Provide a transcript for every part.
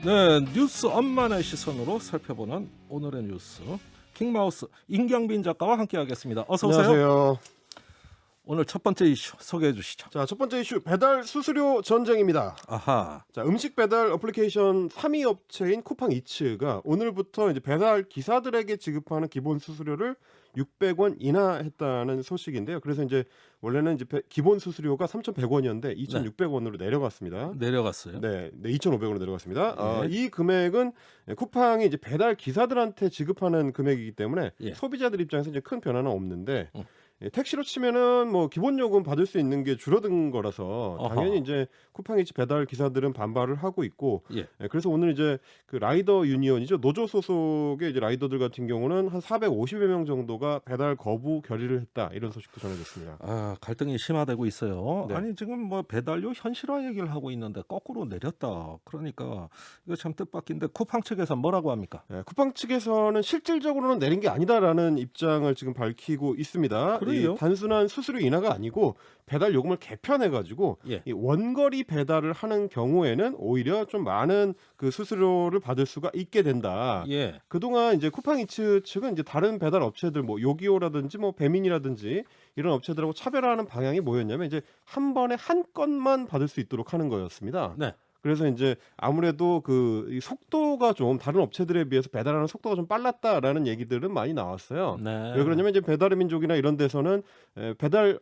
네, 뉴스 엄만의 시선으로 살펴보는 오늘의 뉴스 킹마우스 임경빈 작가와 함께하겠습니다. 어서 오세요. 안녕하세요. 오늘 첫 번째 이슈 소개해 주시죠. 자, 첫 번째 이슈 배달 수수료 전쟁입니다. 아하. 자, 음식 배달 어플리케이션 3위 업체인 쿠팡이츠가 오늘부터 이제 배달 기사들에게 지급하는 기본 수수료를 600원 인하했다는 소식인데요. 그래서 이제 원래는 이제 기본 수수료가 3,100원이었는데 2,600원으로 내려갔습니다. 내려갔어요. 네, 2,500원으로 내려갔습니다. 네. 이 금액은 쿠팡이 이제 배달 기사들한테 지급하는 금액이기 때문에 예. 소비자들 입장에서 이제 큰 변화는 없는데 택시로 치면은 뭐 기본 요금 받을 수 있는 게 줄어든 거라서 어허. 당연히 이제 쿠팡이츠 배달 기사들은 반발을 하고 있고 예. 그래서 오늘 이제 그 라이더 유니언이죠, 노조 소속의 이제 라이더들 같은 경우는 한 450여 명 정도가 배달 거부 결의를 했다, 이런 소식도 전해졌습니다. 아, 갈등이 심화되고 있어요. 네. 아니 지금 뭐 배달료 현실화 얘기를 하고 있는데 거꾸로 내렸다. 그러니까 이거 참 뜻밖인데 쿠팡 측에서 뭐라고 합니까? 쿠팡 측에서는 실질적으로는 내린 게 아니다라는 입장을 지금 밝히고 있습니다. 그래요? 이 단순한 수수료 인하가 아니고 배달 요금을 개편해가지고 예. 이 원거리 배달을 하는 경우에는 오히려 좀 많은 그 수수료를 받을 수가 있게 된다. 예. 그동안 이제 쿠팡이츠 측은 이제 다른 배달 업체들 뭐 요기요라든지 뭐 배민이라든지 이런 업체들하고 차별화하는 방향이 뭐였냐면 이제 한 번에 한 건만 받을 수 있도록 하는 거였습니다. 네. 그래서 이제 아무래도 이 속도가 좀 다른 업체들에 비해서 배달하는 속도가 좀 빨랐다라는 얘기들은 많이 나왔어요. 네. 왜 그러냐면 이제 배달의 민족이나 이런 데서는 배달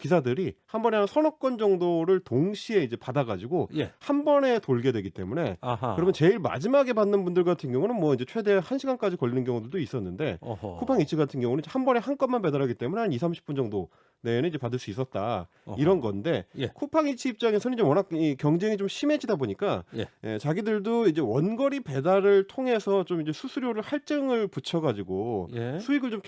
기사들이 한 번에 한 서너 건 정도를 동시에 이제 받아가지고 예. 한 번에 돌게 되기 때문에 아하. 그러면 제일 마지막에 받는 분들 같은 경우는 뭐 이제 최대 1시간까지 걸리는 경우들도 있었는데 어허. 쿠팡이츠 같은 경우는 한 번에 한 건만 배달하기 때문에 한 2, 30분 정도 내에는 이제 받을 수 있었다. 어허. 이런 건데 예. 쿠팡이츠 입장에서는 이제 워낙 이 경쟁이 좀 심해지다 보니까 예. 자기들도 이제 원거리 배달을 통해서 좀 이제 수수료를 할증을 붙여가지고 예. 수익을 좀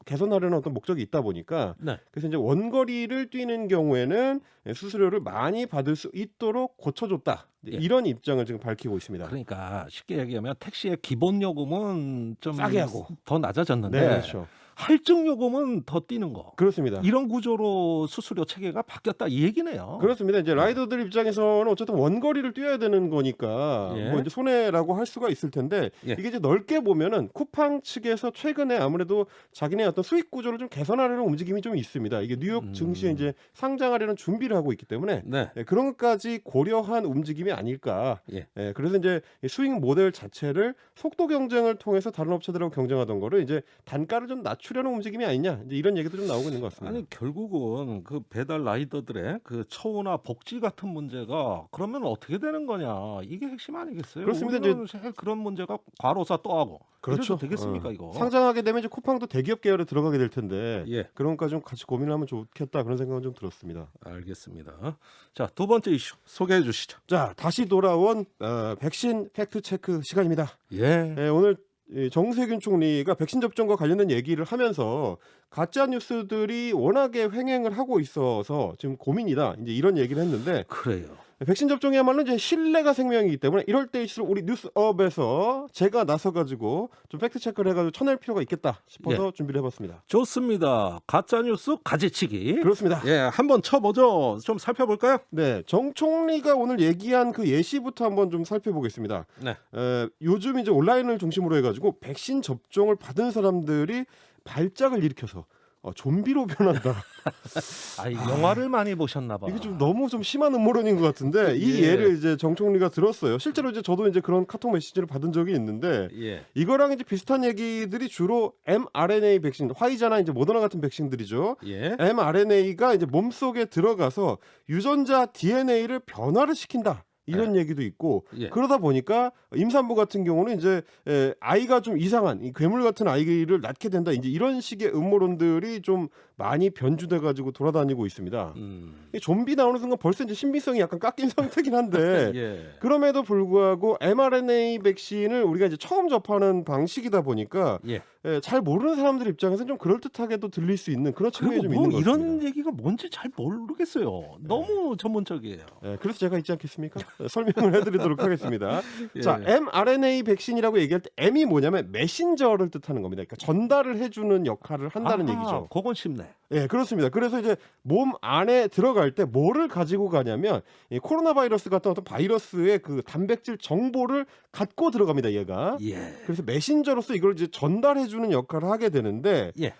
개선하려는 어떤 목적이 있다 보니까 네. 그래서 이제 원거리를 뛰는 경우에는 수수료를 많이 받을 수 있도록 고쳐줬다. 예. 이런 입장을 지금 밝히고 있습니다. 그러니까 쉽게 얘기하면 택시의 기본 요금은 좀 싸게 하고. 더 낮아졌는데 네, 그렇죠. 할증 요금은 더 뛰는 거. 그렇습니다. 이런 구조로 수수료 체계가 바뀌었다 이 얘기네요. 그렇습니다. 이제 라이더들 입장에서는 어쨌든 원거리를 뛰어야 되는 거니까 예. 뭐 이제 손해라고 할 수가 있을 텐데 예. 이게 이제 넓게 보면은 쿠팡 측에서 최근에 아무래도 자기네 어떤 수익 구조를 좀 개선하려는 움직임이 좀 있습니다. 이게 뉴욕 증시에 이제 상장하려는 준비를 하고 있기 때문에 네. 그런 것까지 고려한 움직임이 아닐까. 예. 그래서 이제 수익 모델 자체를 속도 경쟁을 통해서 다른 업체들하고 경쟁하던 거를 이제 단가를 좀 낮추려는 움직임이 아니냐, 이제 이런 얘기도 좀 나오고 있는 것 같습니다. 아니 결국은 그 배달 라이더들의 그 처우나 복지 같은 문제가 그러면 어떻게 되는 거냐 이게 핵심 아니겠어요? 그렇습니다. 우리는 그런 문제가 과로사 또 하고 그렇죠. 이래도 되겠습니까 이거? 상장하게 되면 이제 쿠팡도 대기업 계열에 들어가게 될 텐데 예. 그런 것까지 좀 같이 고민을 하면 좋겠다, 그런 생각은 좀 들었습니다. 알겠습니다. 자, 두 번째 이슈 소개해 주시죠. 자, 다시 돌아온 백신 팩트 체크 시간입니다. 예. 오늘 이 정세균 총리가 백신 접종과 관련된 얘기를 하면서 가짜 뉴스들이 워낙에 횡행을 하고 있어서 지금 고민이다, 이제 이런 얘기를 했는데 그래요. 백신 접종이야말로 이제 신뢰가 생명이기 때문에 이럴 때일수록 우리 뉴스업에서 제가 나서가지고 좀 팩트 체크를 해가지고 쳐낼 필요가 있겠다 싶어서 준비를 해봤습니다. 좋습니다. 가짜 뉴스 가지치기. 그렇습니다. 예, 한번 쳐보죠. 좀 살펴볼까요? 네, 정 총리가 오늘 얘기한 그 예시부터 한번 좀 살펴보겠습니다. 네. 요즘 이제 온라인을 중심으로 해가지고 백신 접종을 받은 사람들이 발작을 일으켜서 좀비로 변한다. 영화를 많이 보셨나 봐. 이게 좀 너무 좀 심한 음모론인 것 같은데 이 예. 예를 이제 정 총리가 들었어요. 실제로 이제 저도 이제 그런 카톡 메시지를 받은 적이 있는데 예. 이거랑 이제 비슷한 얘기들이 주로 mRNA 백신, 화이자나 이제 모더나 같은 백신들이죠. 예. mRNA가 이제 몸속에 들어가서 유전자 DNA를 변화를 시킨다, 이런 얘기도 있고 예. 그러다 보니까 임산부 같은 경우는 이제 아이가 좀 이상한 이 괴물 같은 아이를 낳게 된다, 이제 이런 식의 음모론들이 좀 많이 변주돼 가지고 돌아다니고 있습니다. 이 좀비 나오는 순간 벌써 이제 신빙성이 약간 깎인 상태긴 한데 예. 그럼에도 불구하고 mRNA 백신을 우리가 이제 처음 접하는 방식이다 보니까 예. 잘 모르는 사람들 입장에서는 좀 그럴듯하게도 들릴 수 있는 그런 측면이 그리고 좀 뭐 있는 것 이런 같습니다. 얘기가 뭔지 잘 모르겠어요. 너무 전문적이에요. 그래서 제가 있지 않겠습니까? 설명을 해드리도록 하겠습니다. 예. 자, mRNA 백신이라고 얘기할 때 M이 뭐냐면 메신저를 뜻하는 겁니다. 그러니까 전달을 해주는 역할을 한다는 아하, 얘기죠. 그건 쉽네. 예, 그렇습니다. 그래서 이제 몸 안에 들어갈 때 뭐를 가지고 가냐면 이 코로나 바이러스 같은 어떤 바이러스의 그 단백질 정보를 갖고 들어갑니다, 얘가. 예. 그래서 메신저로서 이걸 이제 전달해주는 역할을 하게 되는데, 예.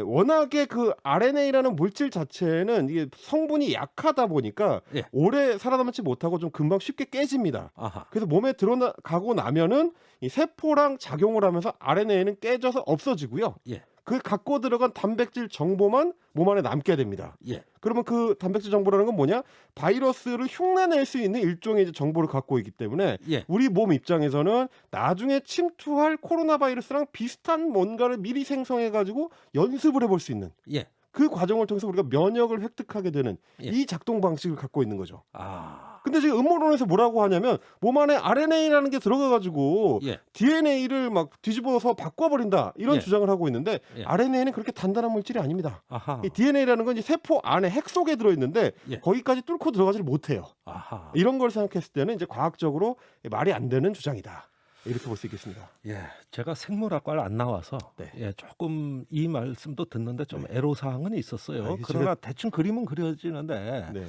워낙에 그 RNA라는 물질 자체는 이게 성분이 약하다 보니까 예. 오래 살아남지 못하고 좀 금방 쉽게 깨집니다. 아하. 그래서 몸에 들어가고 나면은 이 세포랑 작용을 하면서 RNA는 깨져서 없어지고요. 예. 그 갖고 들어간 단백질 정보만 몸 안에 남게 됩니다. 예. 그러면 그 단백질 정보라는 건 뭐냐? 바이러스를 흉내낼 수 있는 일종의 이제 정보를 갖고 있기 때문에 예. 우리 몸 입장에서는 나중에 침투할 코로나 바이러스랑 비슷한 뭔가를 미리 생성해 가지고 연습을 해볼 수 있는 예. 그 과정을 통해서 우리가 면역을 획득하게 되는 예. 이 작동 방식을 갖고 있는 거죠. 아. 근데 지금 음모론에서 뭐라고 하냐면 몸 안에 RNA라는 게 들어가 가지고 예. DNA를 막 뒤집어서 바꿔버린다 이런 예. 주장을 하고 있는데 예. RNA는 그렇게 단단한 물질이 아닙니다. 아하. 이 DNA라는 건 이제 세포 안에 핵 속에 들어있는데 예. 거기까지 뚫고 들어가지를 못해요. 아하. 이런 걸 생각했을 때는 이제 과학적으로 말이 안 되는 주장이다. 이렇게 볼 수 있겠습니다. 예, 제가 생물학과를 안 나와서 네. 예, 조금 이 말씀도 듣는데 좀 애로사항은 있었어요. 아, 이게 그러나 대충 그림은 그려지는데 네.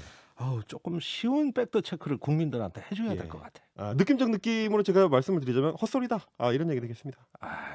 조금 쉬운 팩트 체크를 국민들한테 해줘야 예. 될 것 같아. 느낌적 느낌으로 제가 말씀을 드리자면 헛소리다. 이런 얘기 되겠습니다.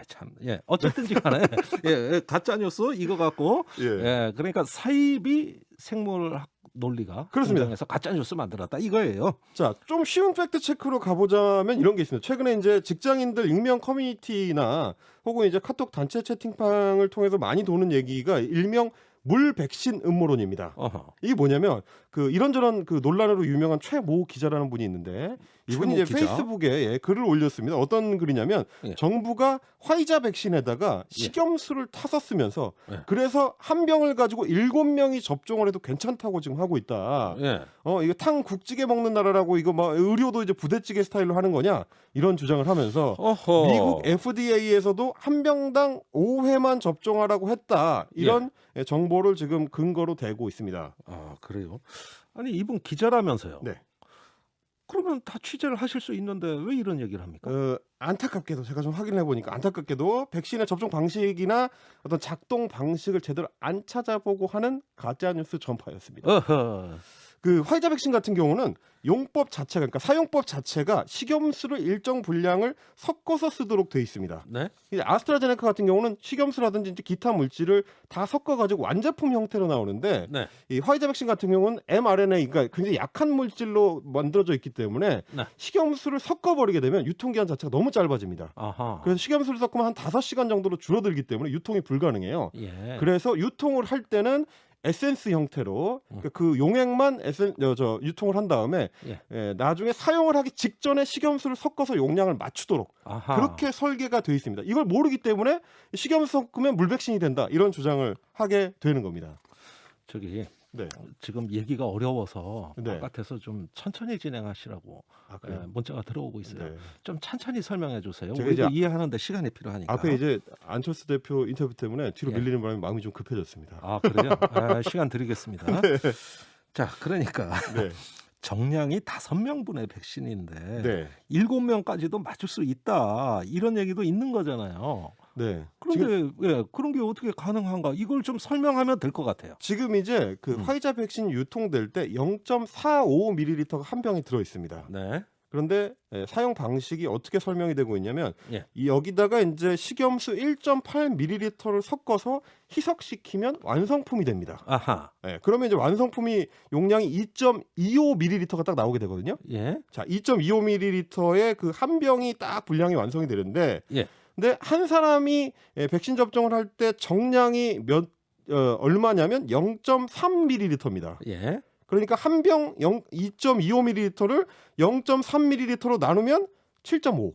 참, 예, 어쨌든지 간에 예, 가짜 뉴스 이거 갖고 예, 그러니까 사이비 생물학 논리가 그렇습니다. 등장해서 가짜 뉴스 만들었다 이거예요. 자, 좀 쉬운 팩트 체크로 가보자면 이런 게 있습니다. 최근에 이제 직장인들 익명 커뮤니티나 혹은 이제 카톡 단체 채팅방을 통해서 많이 도는 얘기가 일명 물 백신 음모론입니다. 어허. 이게 뭐냐면 그 이런저런 그 논란으로 유명한 최모 기자라는 분이 있는데 이분이 최모 이제 기자? 페이스북에 글을 올렸습니다. 어떤 글이냐면 예. 정부가 화이자 백신에다가 식염수를 타서 쓰면서 예. 그래서 한 병을 가지고 7명이 접종을 해도 괜찮다고 지금 하고 있다. 예. 이거 탕 국찌개 먹는 나라라고 이거 막 의료도 이제 부대찌개 스타일로 하는 거냐 이런 주장을 하면서 어허. 미국 FDA에서도 한 병당 5회만 접종하라고 했다. 이런 정보를 지금 근거로 대고 있습니다. 그래요? 아니 이분 기자라면서요. 네. 그러면 다 취재를 하실 수 있는데 왜 이런 얘기를 합니까? 안타깝게도 제가 좀 확인해 보니까 안타깝게도 백신의 접종 방식이나 어떤 작동 방식을 제대로 안 찾아보고 하는 가짜 뉴스 전파였습니다. 어허. 그 화이자 백신 같은 경우는 용법 자체가 그러니까 사용법 자체가 식염수를 일정 분량을 섞어서 쓰도록 돼 있습니다. 네? 이제 아스트라제네카 같은 경우는 식염수라든지 이제 기타 물질을 다 섞어가지고 완제품 형태로 나오는데 네. 이 화이자 백신 같은 경우는 mRNA 그러니까 굉장히 약한 물질로 만들어져 있기 때문에 네. 식염수를 섞어버리게 되면 유통기한 자체가 너무 짧아집니다. 아하. 그래서 식염수를 섞으면 한 5시간 정도로 줄어들기 때문에 유통이 불가능해요. 예. 그래서 유통을 할 때는 에센스 형태로 그 용액만 유통을 한 다음에 나중에 사용을 하기 직전에 식염수를 섞어서 용량을 맞추도록 아하. 그렇게 설계가 되어 있습니다. 이걸 모르기 때문에 식염수 섞으면 물백신이 된다 이런 주장을 하게 되는 겁니다. 저기 네. 지금 얘기가 어려워서 네. 바깥에서 좀 천천히 진행하시라고 그래요? 문자가 들어오고 있어요. 네. 좀 천천히 설명해 주세요. 제가 우리도 이제 이해하는데 시간이 필요하니까. 앞에 이제 안철수 대표 인터뷰 때문에 뒤로 예. 밀리는 바람에 마음이 좀 급해졌습니다. 그래요? 시간 드리겠습니다. 자, 그러니까 네. 정량이 5명분의 백신인데 네. 7명까지도 맞출 수 있다. 이런 얘기도 있는 거잖아요. 네. 그런데 그런 게 어떻게 가능한가? 이걸 좀 설명하면 될 것 같아요. 지금 이제 그 화이자 백신 유통될 때 0.45ml가 한 병이 들어 있습니다. 네. 그런데 사용 방식이 어떻게 설명이 되고 있냐면 예. 여기다가 이제 식염수 1.8ml를 섞어서 희석시키면 완성품이 됩니다. 아하. 그러면 이제 완성품이 용량이 2.25ml가 딱 나오게 되거든요. 예. 자, 2.25ml의 그 한 병이 딱 분량이 완성이 되는데 예. 근데 한 사람이 백신 접종을 할 때 정량이 얼마냐면 0.3ml입니다. 예. 그러니까 한 병 2.25ml를 0.3ml로 나누면 7.5.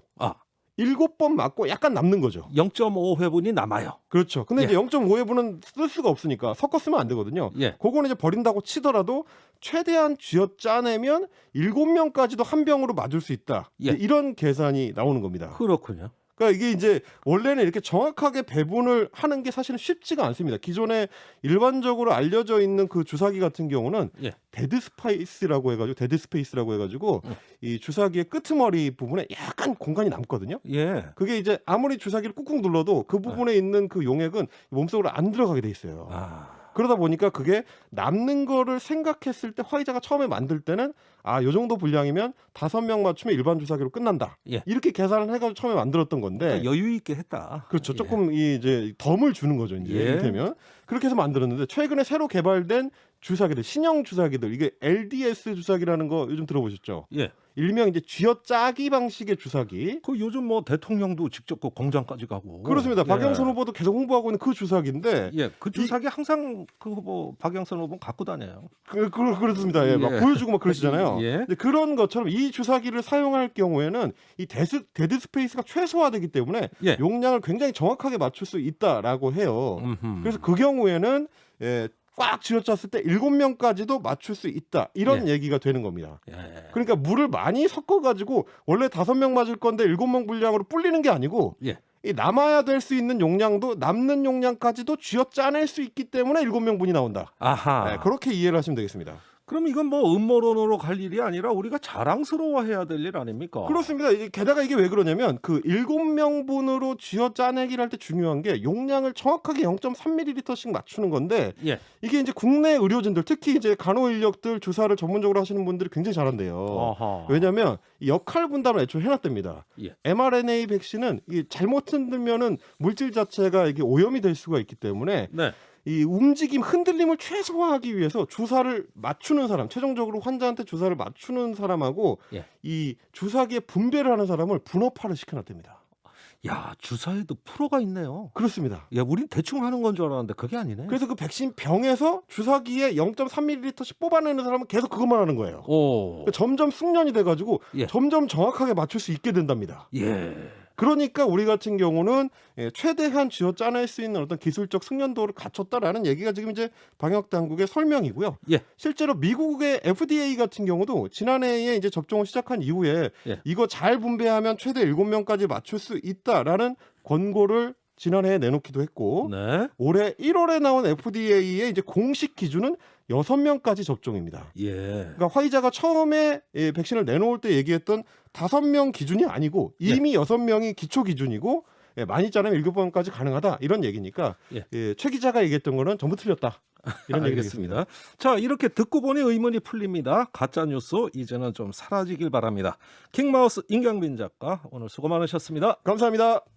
7번 맞고 약간 남는 거죠. 0.5회분이 남아요. 그렇죠. 근데 이제 0.5회분은 쓸 수가 없으니까 섞어 쓰면 안 되거든요. 그거는 이제 버린다고 치더라도 최대한 쥐어 짜내면 7명까지도 한 병으로 맞을 수 있다. 이런 계산이 나오는 겁니다. 그렇군요. 그러니까 이게 이제 원래는 이렇게 정확하게 배분을 하는 게 사실은 쉽지가 않습니다. 기존에 일반적으로 알려져 있는 그 주사기 같은 경우는 예. 데드스페이스라고 해가지고 이 주사기의 끄트머리 부분에 약간 공간이 남거든요. 예. 그게 이제 아무리 주사기를 꾹꾹 눌러도 그 부분에 있는 그 용액은 몸속으로 안 들어가게 돼 있어요. 아. 그러다 보니까 그게 남는 거를 생각했을 때 화이자가 처음에 만들 때는 요 정도 분량이면 5명 맞추면 일반 주사기로 끝난다. 예. 이렇게 계산을 해가지고 처음에 만들었던 건데. 그러니까 여유 있게 했다. 그렇죠. 예. 조금 이제 덤을 주는 거죠. 이제 예. 이를테면 그렇게 해서 만들었는데 최근에 새로 개발된 주사기들, 신형 주사기들, 이게 LDS 주사기라는 거 요즘 들어보셨죠? 예. 일명 이제 쥐어짜기 방식의 주사기. 그 요즘 뭐 대통령도 직접 그 공장까지 가고. 그렇습니다. 예. 박영선 후보도 계속 홍보하고 있는 그 주사기인데. 예, 그 주사기 항상 그 후보 박영선 후보 갖고 다녀요. 그렇습니다. 예, 예. 막 보여주고 막 그러시잖아요. 예. 근데 그런 것처럼 이 주사기를 사용할 경우에는 이 데드 스페이스가 최소화되기 때문에 예. 용량을 굉장히 정확하게 맞출 수 있다라고 해요. 음흠. 그래서 그 경우에는 꽉 쥐어짰을 때 7명까지도 맞출 수 있다. 이런 얘기가 되는 겁니다. 예. 그러니까 물을 많이 섞어가지고 원래 5명 맞을 건데 7명 분량으로 불리는 게 아니고 예. 이 남아야 될 수 있는 용량도 남는 용량까지도 쥐어짜낼 수 있기 때문에 7명분이 나온다. 아하. 네, 그렇게 이해를 하시면 되겠습니다. 그럼 이건 뭐 음모론으로 갈 일이 아니라 우리가 자랑스러워해야 될 일 아닙니까? 그렇습니다. 게다가 이게 왜 그러냐면 그 7명분으로 쥐어 짜내기를 할 때 중요한 게 용량을 정확하게 0.3ml씩 맞추는 건데 예. 이게 이제 국내 의료진들 특히 이제 간호 인력들 주사를 전문적으로 하시는 분들이 굉장히 잘한대요. 아하. 왜냐하면 이 역할 분담을 애초에 해놨답니다. 예. mRNA 백신은 이 잘못 흔들면은 물질 자체가 이게 오염이 될 수가 있기 때문에 네. 이 움직임 흔들림을 최소화하기 위해서 주사를 맞추는 사람, 최종적으로 환자한테 주사를 맞추는 사람하고 예. 이 주사기에 분배를 하는 사람을 분업화를 시켜놨답니다. 야, 주사에도 프로가 있네요. 그렇습니다. 야, 우린 대충 하는 건 줄 알았는데 그게 아니네. 그래서 그 백신 병에서 주사기에 0.3ml씩 뽑아내는 사람은 계속 그것만 하는 거예요. 오. 그러니까 점점 숙련이 돼가지고 예. 점점 정확하게 맞출 수 있게 된답니다. 예. 그러니까 우리 같은 경우는 최대한 쥐어 짜낼 수 있는 어떤 기술적 숙련도를 갖췄다라는 얘기가 지금 이제 방역 당국의 설명이고요. 예. 실제로 미국의 FDA 같은 경우도 지난해에 이제 접종을 시작한 이후에 예. 이거 잘 분배하면 최대 7명까지 맞출 수 있다라는 권고를 지난해에 내놓기도 했고 네. 올해 1월에 나온 FDA의 이제 공식 기준은 6명까지 접종입니다. 예. 그러니까 화이자가 처음에 백신을 내놓을 때 얘기했던 5명 기준이 아니고 이미 6명이 기초 기준이고 많이 짜내면 7번까지 가능하다 이런 얘기니까 최 기자가 얘기했던 거는 전부 틀렸다. 이런 얘기겠습니다. 알겠습니다. 자, 이렇게 듣고 보니 의문이 풀립니다. 가짜 뉴스 이제는 좀 사라지길 바랍니다. 킹마우스 임경빈 작가 오늘 수고 많으셨습니다. 감사합니다.